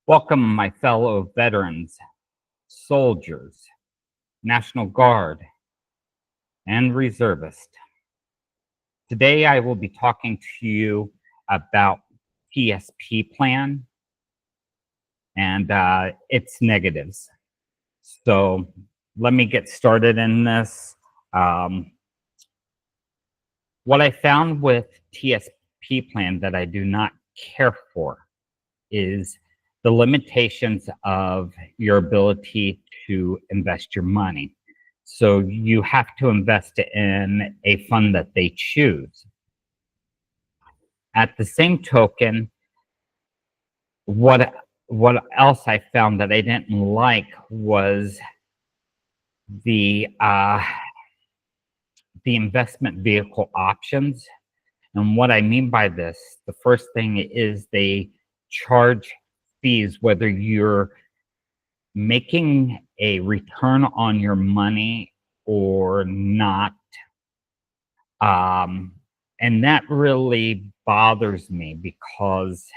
Welcome, my fellow veterans, soldiers, National Guard, and reservists. Today, I will be talking to you about TSP Plan and its negatives. So let me get started in this. What I found with TSP Plan that I do not care for is the limitations of your ability to invest your money. So you have to invest in a fund that they choose. At the same token, what else I found that I didn't like was the investment vehicle options. And what I mean by this, the first thing is they charge fees whether you're making a return on your money or not. And that really bothers me because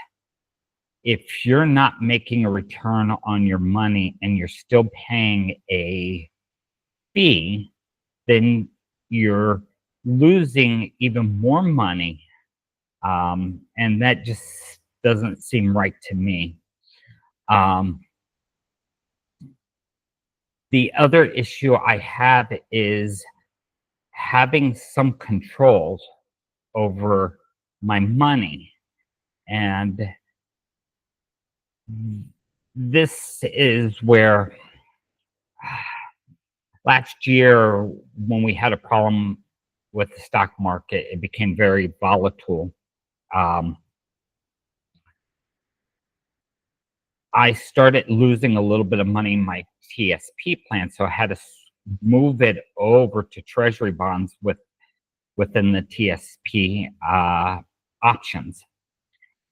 if you're not making a return on your money and you're still paying a fee, then you're losing even more money. And that just doesn't seem right to me. The other issue I have is having some control over my money. And this is where last year, when we had a problem with the stock market, it became very volatile. I started losing a little bit of money in my TSP plan, so I had to move it over to treasury bonds within the TSP options.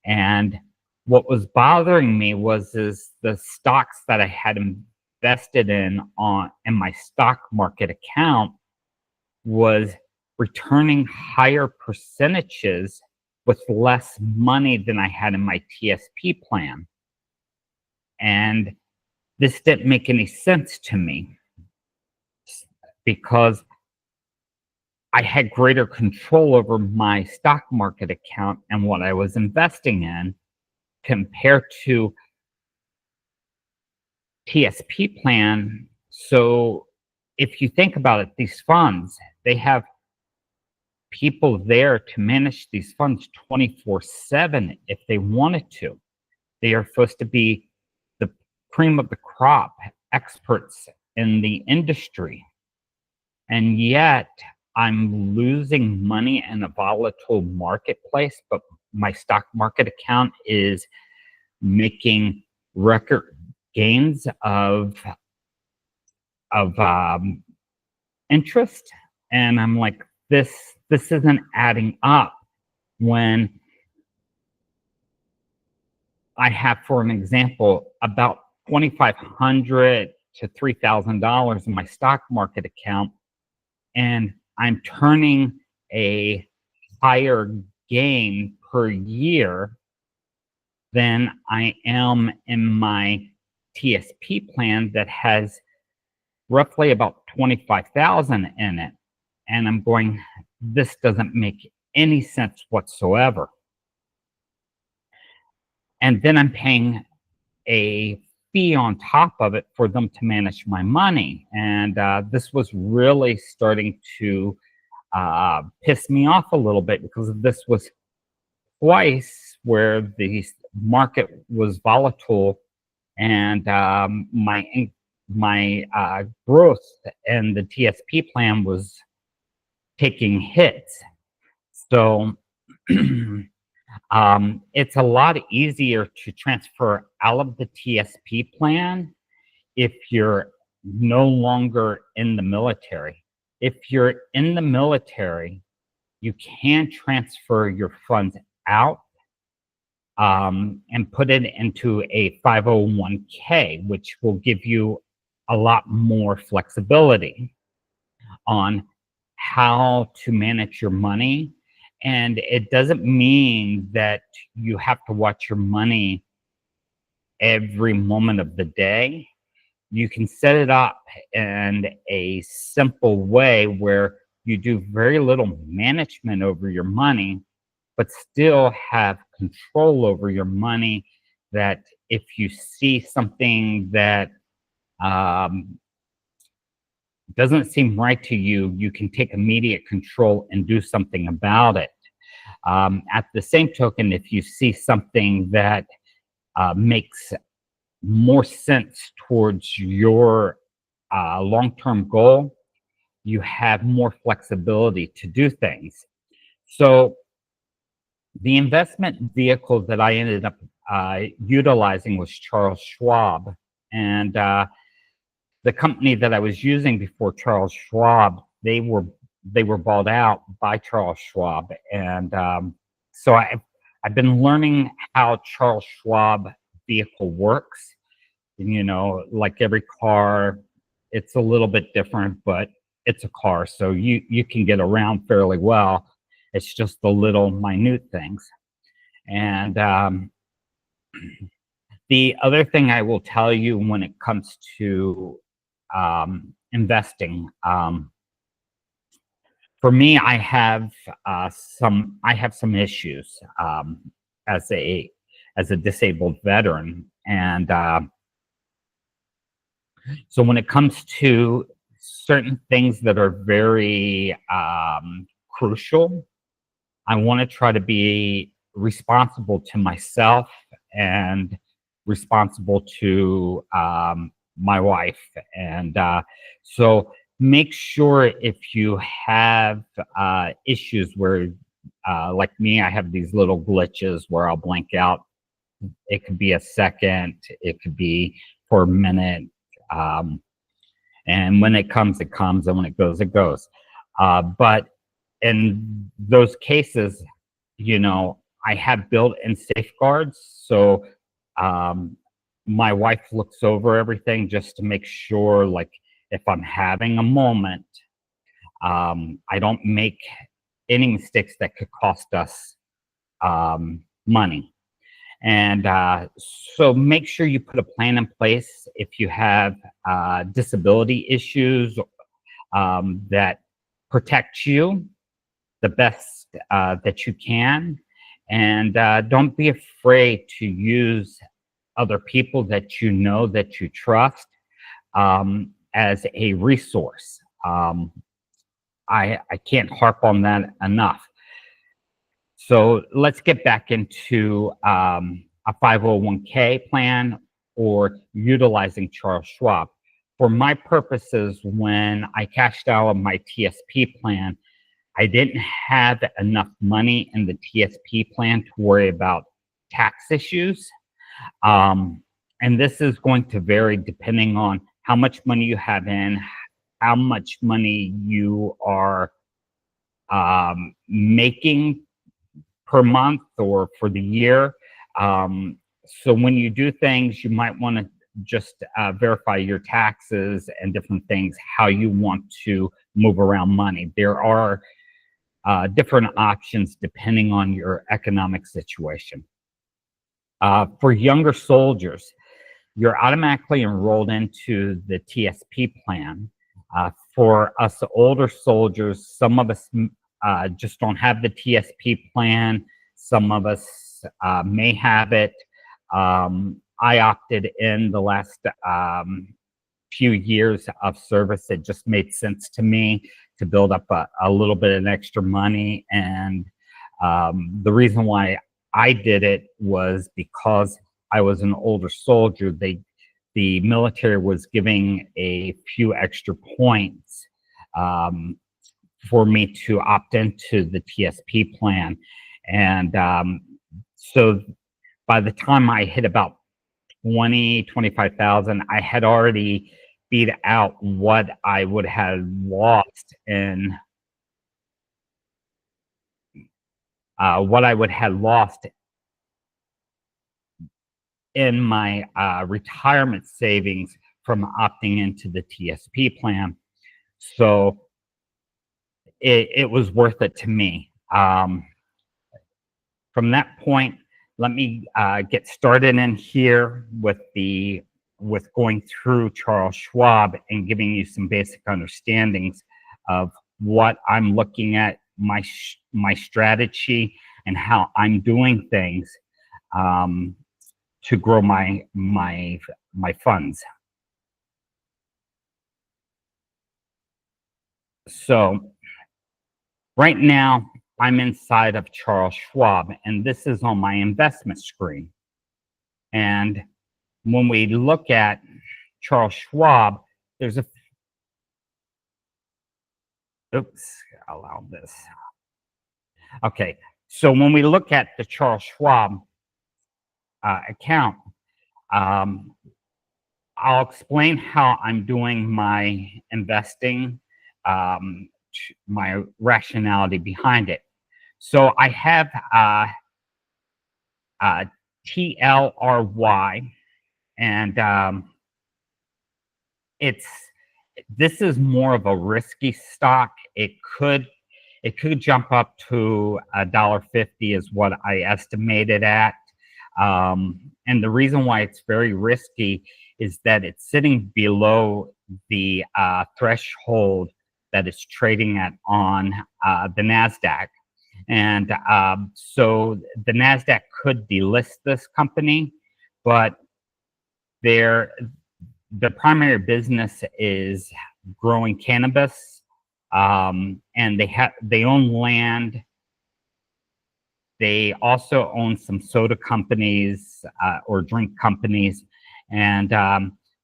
And what was bothering me was the stocks that I had invested in my stock market account was returning higher percentages with less money than I had in my TSP plan. And this didn't make any sense to me because I had greater control over my stock market account and what I was investing in compared to TSP plan. So if you think about it, these funds, they have people there to manage these funds 24/7 if they wanted to. They are supposed to be the cream of the crop, experts in the industry. And yet I'm losing money in a volatile marketplace, but my stock market account is making record gains of interest. And I'm like, this isn't adding up when I have, for an example, about $2,500 to $3,000 in my stock market account, and I'm turning a higher gain per year than I am in my TSP plan that has roughly about 25,000 in it. And I'm going, this doesn't make any sense whatsoever. And then I'm paying a fee on top of it for them to manage my money. And this was really starting to piss me off a little bit because this was twice where the market was volatile and my growth and the TSP plan was taking hits. So it's a lot easier to transfer out of the TSP plan if you're no longer in the military. If you're in the military, you can transfer your funds out and put it into a 501k, which will give you a lot more flexibility on how to manage your money. And it doesn't mean that you have to watch your money every moment of the day, you can set it up in a simple way where you do very little management over your money, but still have control over your money. That if you see something that um, doesn't seem right to you, you can take immediate control and do something about it. At the same token, if you see something that makes more sense towards your long-term goal, you have more flexibility to do things. So the investment vehicle that I ended up utilizing was Charles Schwab, and the company that I was using before Charles Schwab, they were bought out by Charles Schwab, and so I've been learning how Charles Schwab vehicle works. Like every car, it's a little bit different, but it's a car, so you can get around fairly well. It's just the little minute things. And the other thing I will tell you when it comes to investing, for me, I have some issues as a disabled veteran, and so when it comes to certain things that are very crucial, I want to try to be responsible to myself and responsible to my wife. And so make sure if you have issues where, like me, I have these little glitches where I'll blank out. It could be a second, it could be for a minute. And when it comes, it comes, and when it goes, it goes. But in those cases, I have built-in safeguards. So my wife looks over everything just to make sure, like, if I'm having a moment, I don't make any mistakes that could cost us money. And so make sure you put a plan in place if you have disability issues that protect you the best that you can. And don't be afraid to use other people that that you trust as a resource. I can't harp on that enough. So let's get back into a 501k plan or utilizing Charles Schwab. For my purposes, when I cashed out of my TSP plan, I didn't have enough money in the TSP plan to worry about tax issues. And this is going to vary depending on how much money you have in, how much money you are making per month or for the year. So when you do things, you might want to just verify your taxes and different things, how you want to move around money. There are different options depending on your economic situation. For younger soldiers, you're automatically enrolled into the TSP plan. For us older soldiers, some of us just don't have the TSP plan. Some of us may have it. I opted in the last few years of service. It just made sense to me to build up a little bit of extra money. And the reason why I did it was because I was an older soldier. The military was giving a few extra points for me to opt into the TSP plan. And so by the time I hit about 25,000, I had already beat out what I would have lost in my retirement savings from opting into the TSP plan. So it was worth it to me. From that point, let me get started in here with going through Charles Schwab and giving you some basic understandings of what I'm looking at, my strategy, and how I'm doing things to grow my funds. So right now, I'm inside of Charles Schwab, and this is on my investment screen. And when we look at Charles Schwab, there's a, oops, allow this. Okay, so when we look at the Charles Schwab account, I'll explain how I'm doing my investing, my rationality behind it. So I have TLRY, and this is more of a risky stock. It could jump up to $1.50 is what I estimated at. And the reason why it's very risky is that it's sitting below the threshold that it's trading at on the NASDAQ. And so the NASDAQ could delist this company, but the primary business is growing cannabis, and they own land. They also own some soda companies or drink companies, and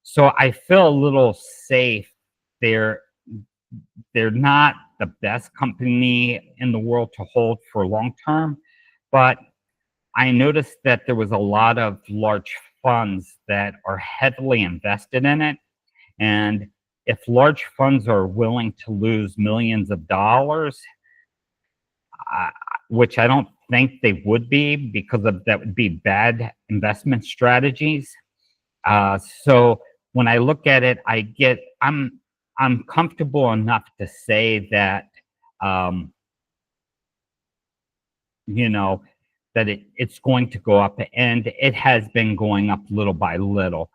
so I feel a little safe. They're not the best company in the world to hold for long term, but I noticed that there was a lot of large funds that are heavily invested in it, and if large funds are willing to lose millions of dollars, which I don't think they would be, because that would be bad investment strategies. So when I look at it, I'm comfortable enough to say that that it's going to go up, and it has been going up little by little,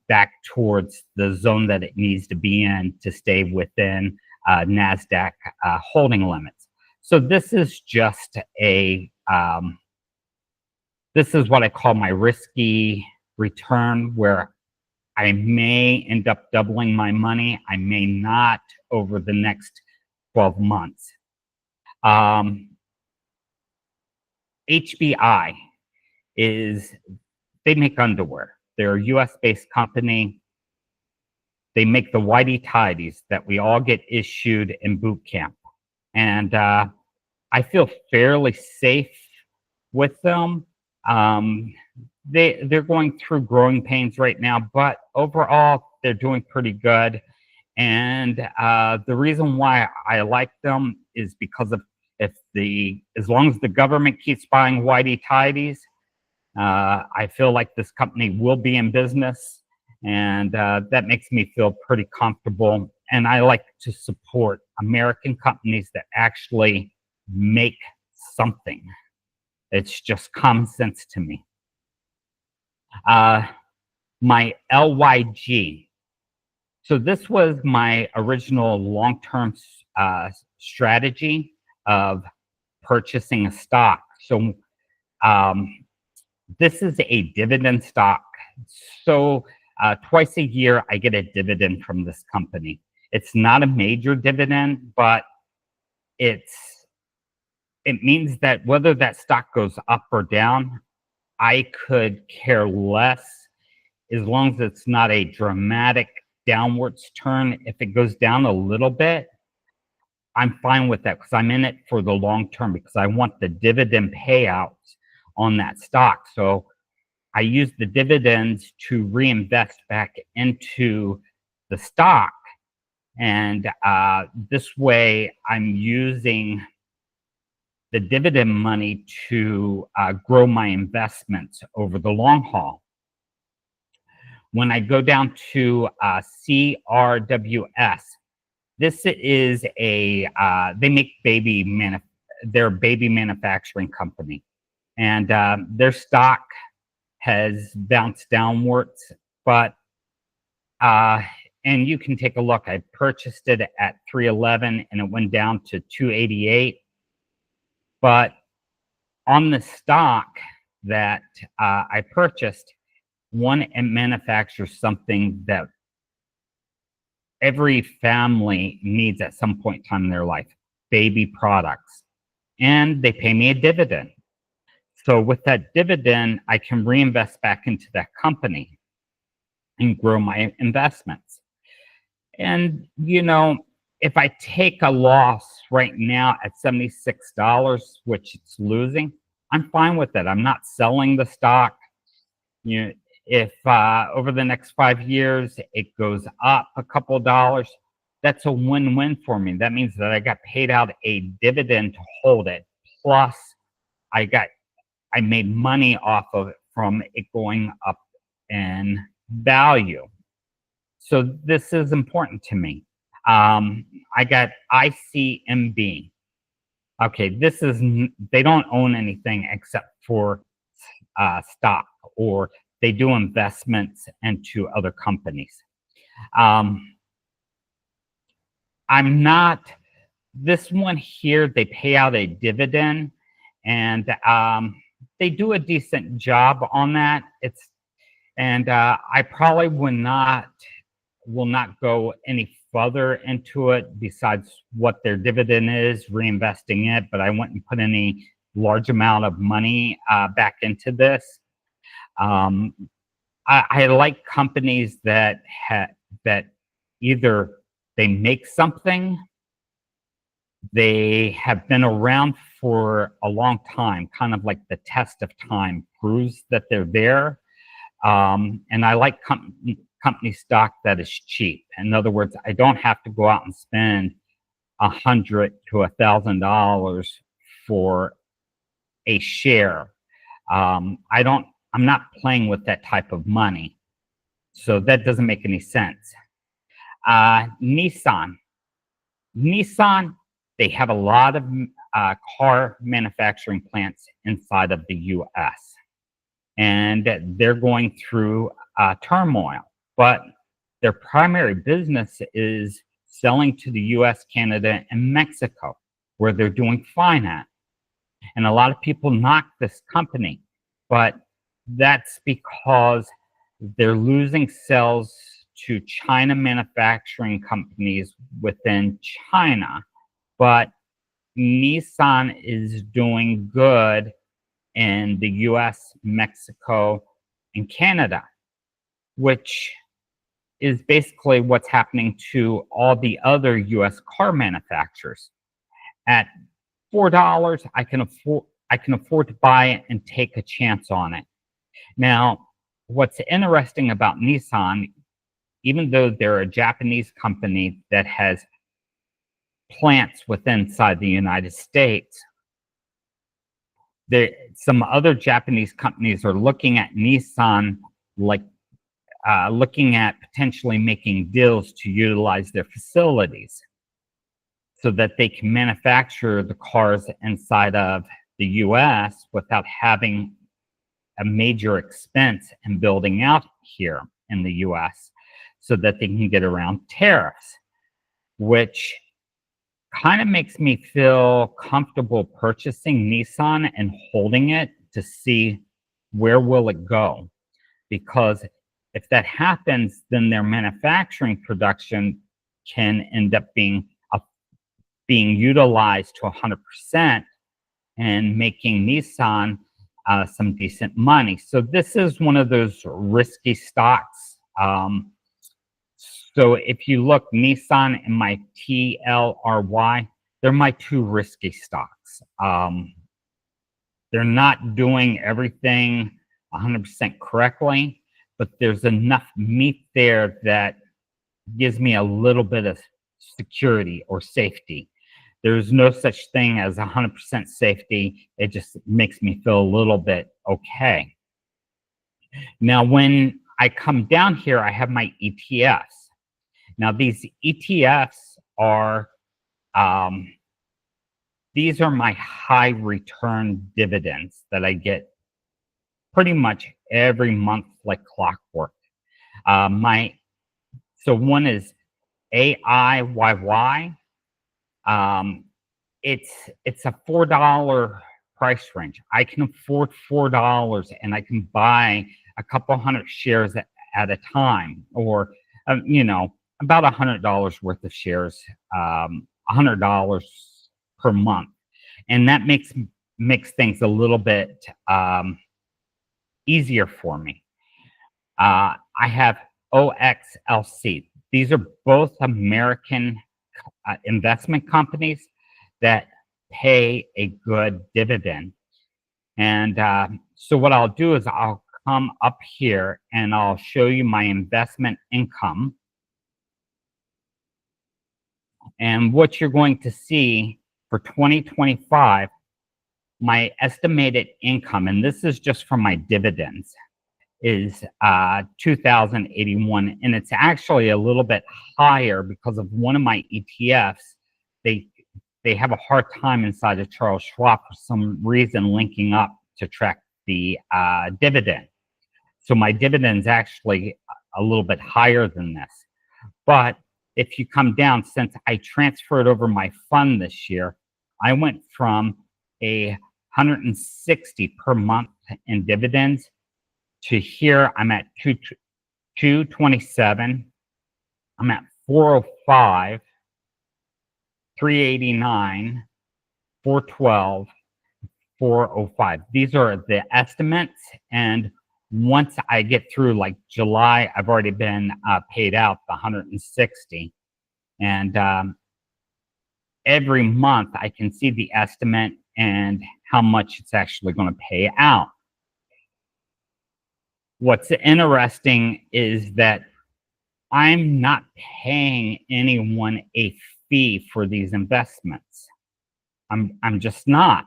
back towards the zone that it needs to be in to stay within NASDAQ holding limits. So this is just this is what I call my risky return, where I may end up doubling my money. I may not over the next 12 months. HBI they make underwear. They're a US-based company. They make the whitey tidies that we all get issued in boot camp. And I feel fairly safe with them. They're going through growing pains right now, but overall, they're doing pretty good. And the reason why I like them is because of as long as the government keeps buying whitey tidies, I feel like this company will be in business, and that makes me feel pretty comfortable. And I like to support American companies that actually make something. It's just common sense to me. My LYG. So this was my original long-term strategy of purchasing a stock. So this is a dividend stock. So twice a year, I get a dividend from this company. It's not a major dividend, but it means that whether that stock goes up or down, I could care less, as long as it's not a dramatic downwards turn. If it goes down a little bit, I'm fine with that, because I'm in it for the long term, because I want the dividend payouts on that stock. So I use the dividends to reinvest back into the stock. And this way, I'm using the dividend money to grow my investments over the long haul. When I go down to CRWS, this is they make they're a baby manufacturing company. and their stock has bounced downwards, but and you can take a look. I purchased it at 311 and it went down to 288. But on the stock that I purchased, one, it manufactures something that every family needs at some point in time in their life, baby products. And they pay me a dividend. So with that dividend, I can reinvest back into that company and grow my investments. And, if I take a loss right now at $76, which it's losing, I'm fine with it. I'm not selling the stock. If over the next 5 years it goes up a couple of dollars, that's a win-win for me. That means that I got paid out a dividend to hold it. Plus, I made money off of it from it going up in value. So this is important to me. I got ICMB. Okay, they don't own anything except for stock, or they do investments into other companies. This one here, they pay out a dividend, and they do a decent job on that. I probably will not go any further into it besides what their dividend is, reinvesting it, but I wouldn't put any large amount of money back into this. I like companies that either they make something, they have been around for a long time, kind of like the test of time proves that they're there. And I like company stock that is cheap. In other words, I don't have to go out and spend $100 to $1,000 for a share. I'm not playing with that type of money, so that doesn't make any sense. Nissan, they have a lot of car manufacturing plants inside of the U.S. and they're going through turmoil. But their primary business is selling to the US, Canada, and Mexico, where they're doing fine at. And a lot of people knock this company, but that's because they're losing sales to China manufacturing companies within China. But Nissan is doing good in the US, Mexico, and Canada, which is basically what's happening to all the other US car manufacturers. At $4, I can afford to buy it and take a chance on it. Now, what's interesting about Nissan, even though they're a Japanese company that has plants inside the United States, some other Japanese companies are looking at Nissan like looking at potentially making deals to utilize their facilities so that they can manufacture the cars inside of the US without having a major expense in building out here in the US, so that they can get around tariffs, which kind of makes me feel comfortable purchasing Nissan and holding it to see where will it go. Because if that happens, then their manufacturing production can end up being utilized to 100% and making Nissan some decent money. So this is one of those risky stocks. So if you look, Nissan and my TLRY, they're my two risky stocks. They're not doing everything 100% correctly, but there's enough meat there that gives me a little bit of security or safety. There's no such thing as 100% safety. It just makes me feel a little bit okay. Now, when I come down here, I have my ETFs. Now, these ETFs are these are my high return dividends that I get pretty much every month like clockwork. My So one is AIYY. Um, it's a $4 price range. I can afford $4, and I can buy a couple hundred shares at a time, or about $100 worth of shares, $100 per month, and that makes things a little bit easier for me. I have OXLC. These are both American investment companies that pay a good dividend. And so what I'll do is I'll come up here and I'll show you my investment income. And what you're going to see for 2025, my estimated income, and this is just from my dividends, is 2,081, and it's actually a little bit higher because of one of my ETFs. They have a hard time inside of Charles Schwab for some reason linking up to track the dividend. So my dividend's actually a little bit higher than this. But if you come down, since I transferred over my fund this year, I went from 160 per month in dividends to here I'm at 227. I'm at 405, 389, 412, 405. These are the estimates, and once I get through like July, I've already been paid out the 160, and every month I can see the estimate and how much it's actually going to pay out. What's interesting is that I'm not paying anyone a fee for these investments. I'm just not.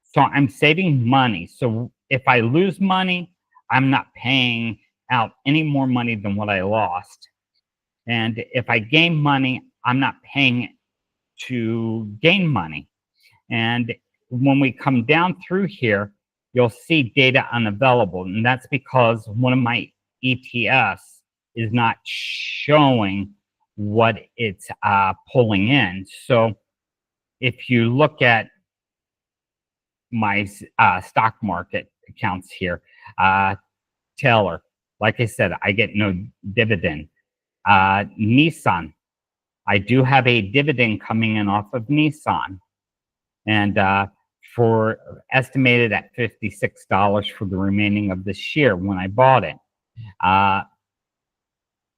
So I'm saving money. So if I lose money, I'm not paying out any more money than what I lost. And if I gain money, I'm not paying to gain money. And when we come down through here, you'll see data unavailable. And that's because one of my ETFs is not showing what it's pulling in. So if you look at my stock market accounts here, Taylor, like I said, I get no dividend. Nissan, I do have a dividend coming in off of Nissan, and for estimated at $56 for the remaining of this year when I bought it.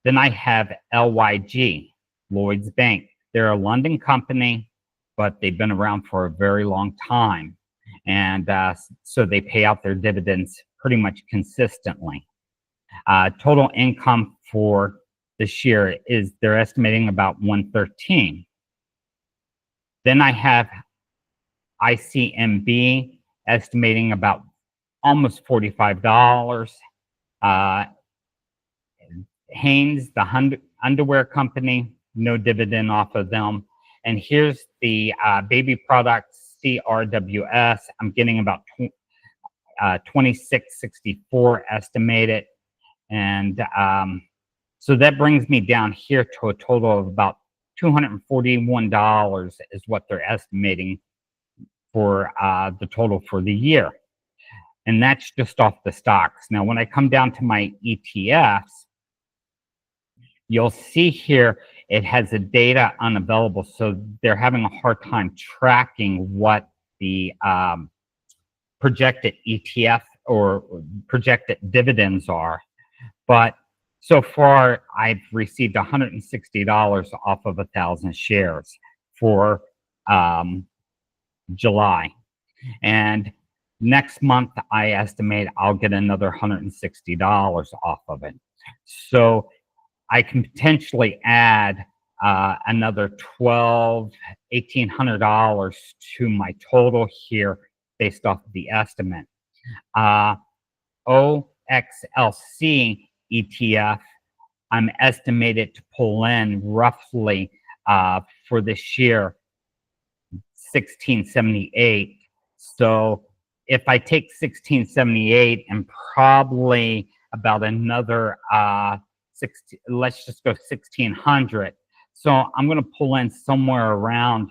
Then I have LYG, Lloyd's Bank. They're a London company, but they've been around for a very long time. And so they pay out their dividends pretty much consistently. Total income for this year is they're estimating about 113. Then I have ICMB estimating about almost $45. Hanes, the underwear company, no dividend off of them. And here's the baby products, CRWS. I'm getting about 2664 estimated. And so that brings me down here to a total of about $241 is what they're estimating for the total for the year. And that's just off the stocks. Now, when I come down to my ETFs, you'll see here it has the data unavailable. So they're having a hard time tracking what the projected ETF or projected dividends are. But so far, I've received $160 off of 1,000 shares for July. And next month, I estimate I'll get another $160 off of it. So I can potentially add another $1,800 to my total here based off of the estimate. OXLC ETF, I'm estimated to pull in roughly for this year 1678. So if I take 1678 and probably about another 60, let's just go 1600. So I'm going to pull in somewhere around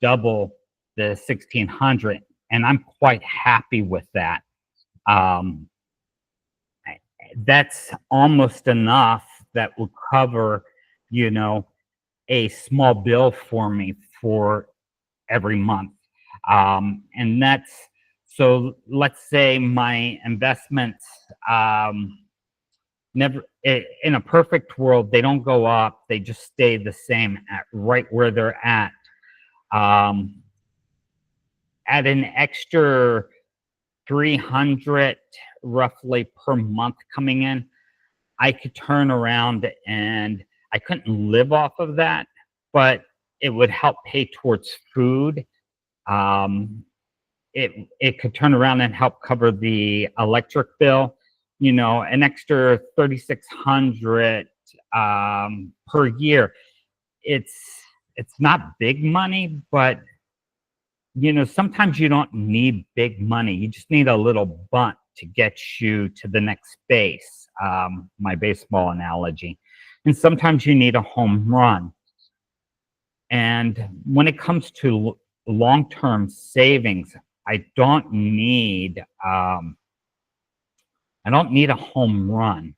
double the 1600, and I'm quite happy with that. That's almost enough that will cover, a small bill for me for every month. And that's, so let's say my investments, never, in a perfect world, they don't go up, they just stay the same at right where they're at. At an extra 300 roughly per month coming in, I could turn around and I couldn't live off of that, but it would help pay towards food. It could turn around and help cover the electric bill, an extra 3,600 per year. It's not big money, but sometimes you don't need big money. You just need a little bunt to get you to the next base, my baseball analogy. And sometimes you need a home run. And when it comes to long-term savings, I don't need a home run.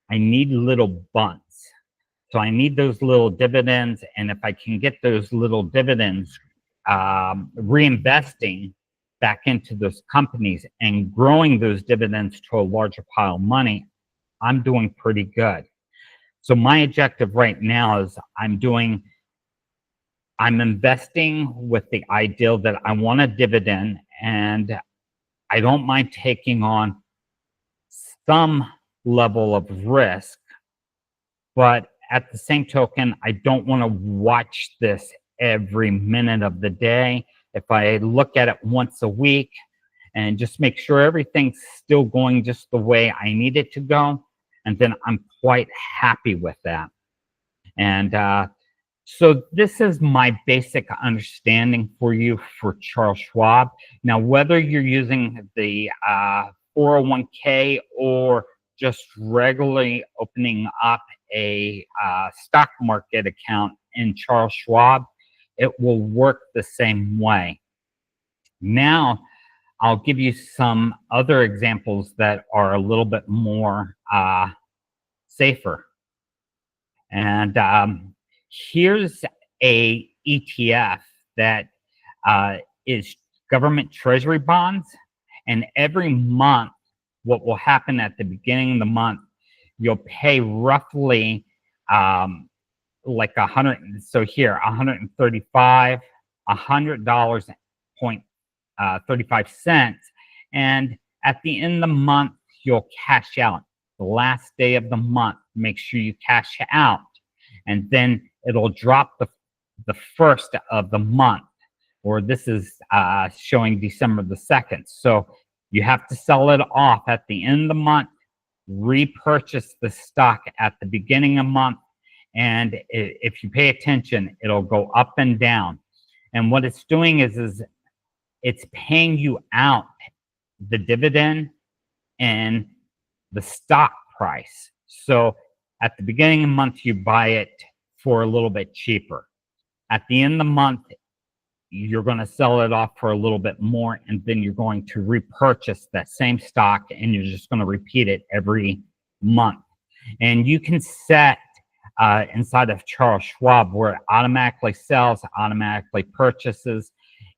I need little bunts. So I need those little dividends, and if I can get those little dividends reinvesting back into those companies and growing those dividends to a larger pile of money, I'm doing pretty good. So my objective right now is I'm investing with the ideal that I want a dividend, and I don't mind taking on some level of risk, but at the same token, I don't want to watch this every minute of the day. If I look at it once a week and just make sure everything's still going just the way I need it to go, and then I'm quite happy with that. And so this is my basic understanding for you for Charles Schwab. Now, whether you're using the 401k or just regularly opening up a stock market account in Charles Schwab, it will work the same way. Now, I'll give you some other examples that are a little bit more safer. And here's a ETF that is government treasury bonds. And every month, what will happen at the beginning of the month, you'll pay roughly like 100. So here, 135, $100.35, and at the end of the month, you'll cash out. The last day of the month, make sure you cash out, and then it'll drop the first of the month, or this is showing December the 2nd. So you have to sell it off at the end of the month, repurchase the stock at the beginning of the month, and if you pay attention, it'll go up and down. And what it's doing is it's paying you out the dividend and the stock price. So at the beginning of the month, you buy it for a little bit cheaper. At the end of the month, you're going to sell it off for a little bit more, and then you're going to repurchase that same stock, and you're just going to repeat it every month. And you can set inside of Charles Schwab where it automatically sells, automatically purchases.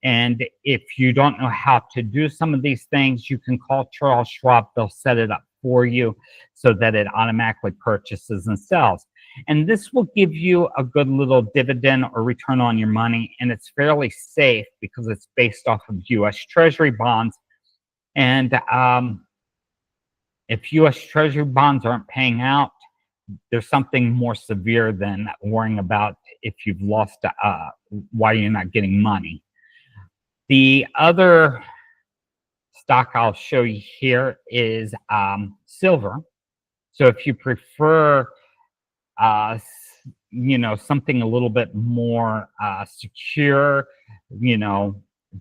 And if you don't know how to do some of these things, you can call Charles Schwab. They'll set it up for you so that it automatically purchases and sells. And this will give you a good little dividend or return on your money. And it's fairly safe because it's based off of U.S. Treasury bonds. And if U.S. Treasury bonds aren't paying out, there's something more severe than worrying about if you've lost why you're not getting money. The other stock I'll show you here is silver. So if you prefer something a little bit more secure,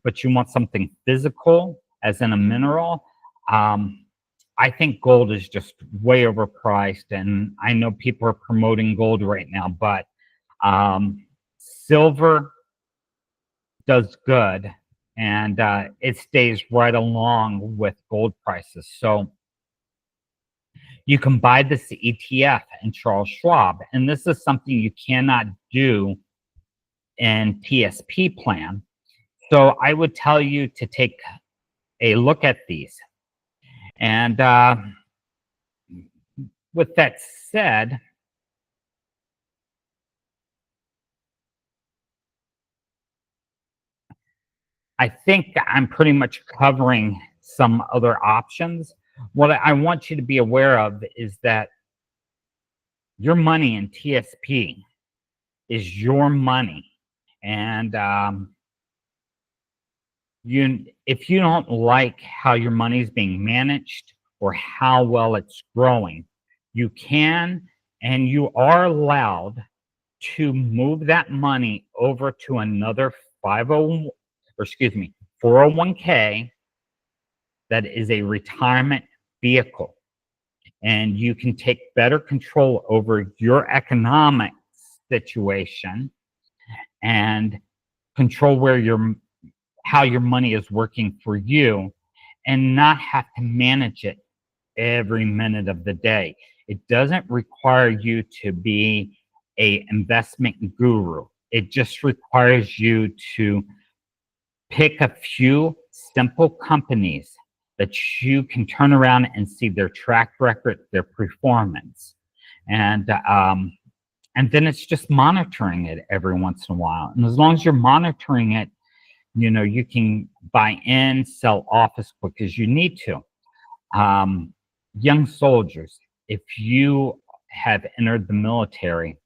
but you want something physical, as in a mineral, I think gold is just way overpriced. And I know people are promoting gold right now, but silver does good, and it stays right along with gold prices. So you can buy this ETF in Charles Schwab, and this is something you cannot do in TSP Plan. So I would tell you to take a look at these. And with that said, I think I'm pretty much covering some other options. What I want you to be aware of is that your money in TSP is your money. And if you don't like how your money is being managed or how well it's growing, you can and you are allowed to move that money over to another 401k that is a retirement vehicle. And you can take better control over your economic situation and control how your money is working for you, and not have to manage it every minute of the day. It doesn't require you to be an investment guru. It just requires you to pick a few simple companies that you can turn around and see their track record, their performance. And then it's just monitoring it every once in a while. And as long as you're monitoring it, you can buy in, sell off as quick as you need to. Young soldiers, if you have entered the military,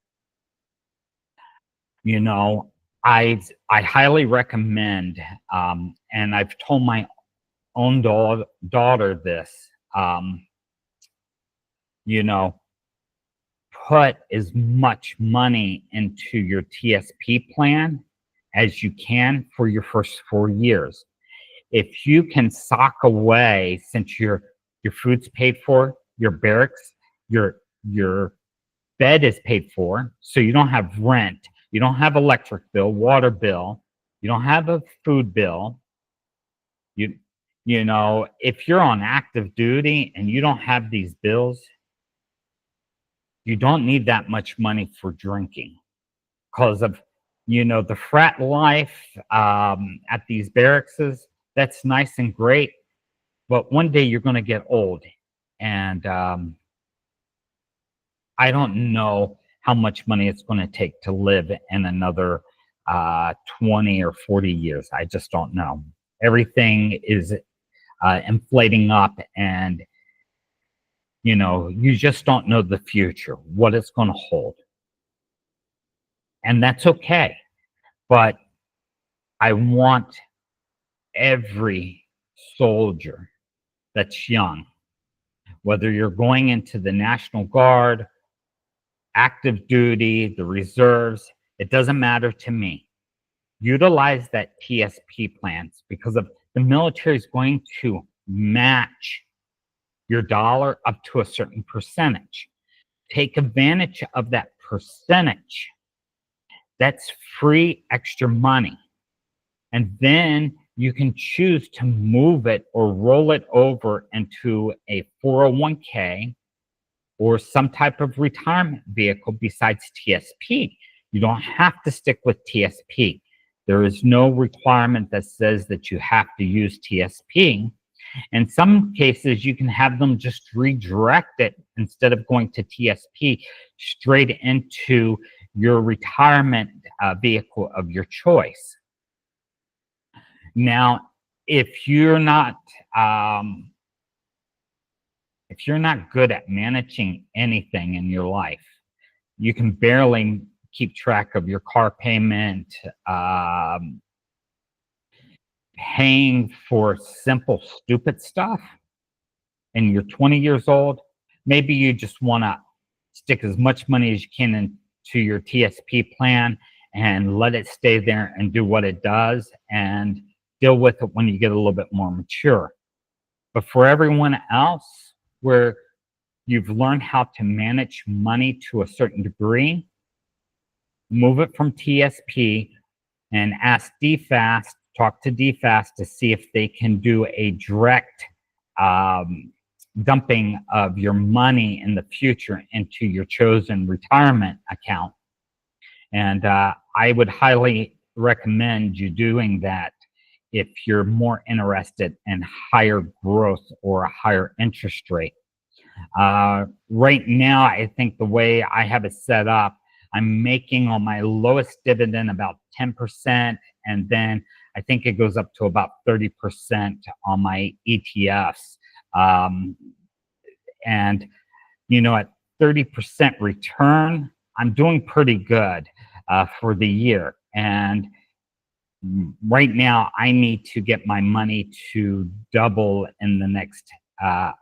I highly recommend, and I've told my own daughter this, put as much money into your TSP plan as you can for your first 4 years. If you can sock away, since your food's paid for, your barracks, your bed is paid for, so you don't have rent, you don't have electric bill, water bill, you don't have a food bill. If you're on active duty and you don't have these bills, you don't need that much money for drinking, because of the frat life at these barracks. That's nice and great, but one day you're going to get old, and I don't know how much money it's going to take to live in another 20 or 40 years. I just don't know. Everything is inflating up, and you just don't know the future, what it's going to hold. And that's okay. But I want every soldier that's young, whether you're going into the National Guard, active duty, the reserves, it doesn't matter to me. Utilize that TSP plans, because of the military is going to match your dollar up to a certain percentage. Take advantage of that percentage. That's free extra money. And then you can choose to move it or roll it over into a 401k or some type of retirement vehicle besides TSP. You don't have to stick with TSP. There is no requirement that says that you have to use TSP. In some cases, you can have them just redirect it, instead of going to TSP, straight into your retirement vehicle of your choice. Now, if you're not good at managing anything in your life, you can barely keep track of your car payment, paying for simple, stupid stuff, and you're 20 years old, maybe you just want to stick as much money as you can to your TSP plan and let it stay there and do what it does and deal with it when you get a little bit more mature. But for everyone else, where you've learned how to manage money to a certain degree, move it from TSP and ask DFAST, talk to DFAST to see if they can do a direct dumping of your money in the future into your chosen retirement account. And I would highly recommend you doing that if you're more interested in higher growth or a higher interest rate. Right now, I think the way I have it set up, I'm making on my lowest dividend about 10%, and then I think it goes up to about 30% on my ETFs. And, at 30% return, I'm doing pretty good for the year. And right now, I need to get my money to double in the next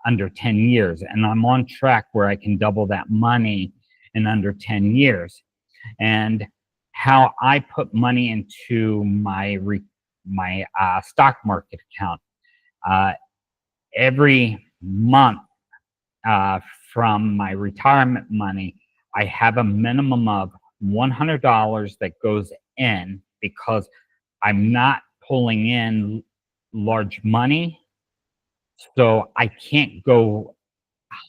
under 10 years. And I'm on track where I can double that money in under 10 years. And how I put money into my stock market account every month from my retirement money, I have a minimum of $100 that goes in because I'm not pulling in large money. So I can't go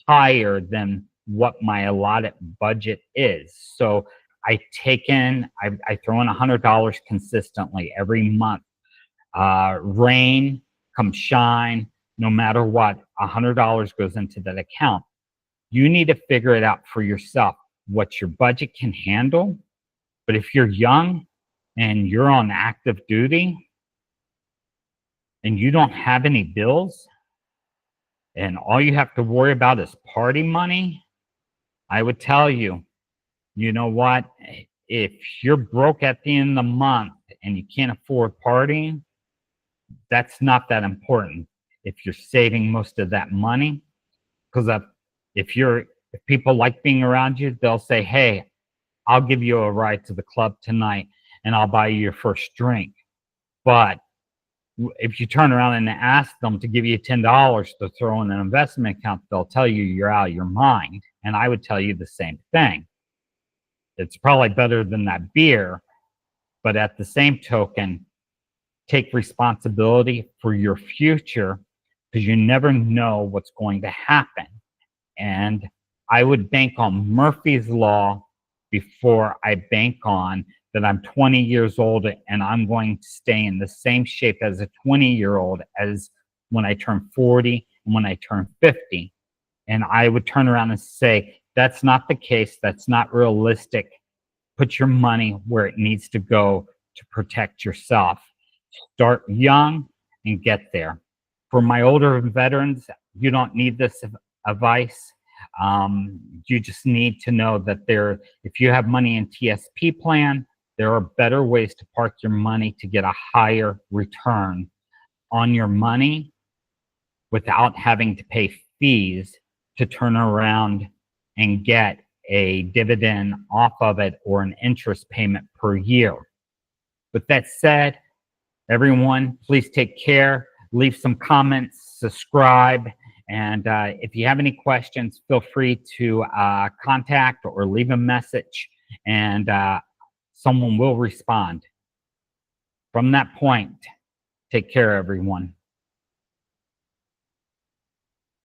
higher than what my allotted budget is. So I throw in $100 consistently every month. Rain, come shine, no matter what, $100 goes into that account. You need to figure it out for yourself, what your budget can handle. But if you're young and you're on active duty and you don't have any bills and all you have to worry about is party money, I would tell you, you know what? If you're broke at the end of the month and you can't afford partying, that's not that important. If you're saving most of that money, because if people like being around you, they'll say, "Hey, I'll give you a ride to the club tonight, and I'll buy you your first drink." But if you turn around and ask them to give you $10 to throw in an investment account, they'll tell you you're out of your mind. And I would tell you the same thing. It's probably better than that beer, but at the same token, take responsibility for your future because you never know what's going to happen. And I would bank on Murphy's Law before I bank on that I'm 20 years old and I'm going to stay in the same shape as a 20-year-old as when I turn 40 and when I turn 50. And I would turn around and say, that's not the case. That's not realistic. Put your money where it needs to go to protect yourself. Start young and get there. For my older veterans, you don't need this advice. You just need to know that if you have money in TSP plan, there are better ways to park your money to get a higher return on your money without having to pay fees to turn around and get a dividend off of it or an interest payment per year. With that said, everyone, please take care. Leave some comments, subscribe, and if you have any questions, feel free to contact or leave a message, and someone will respond. From that point, take care, everyone.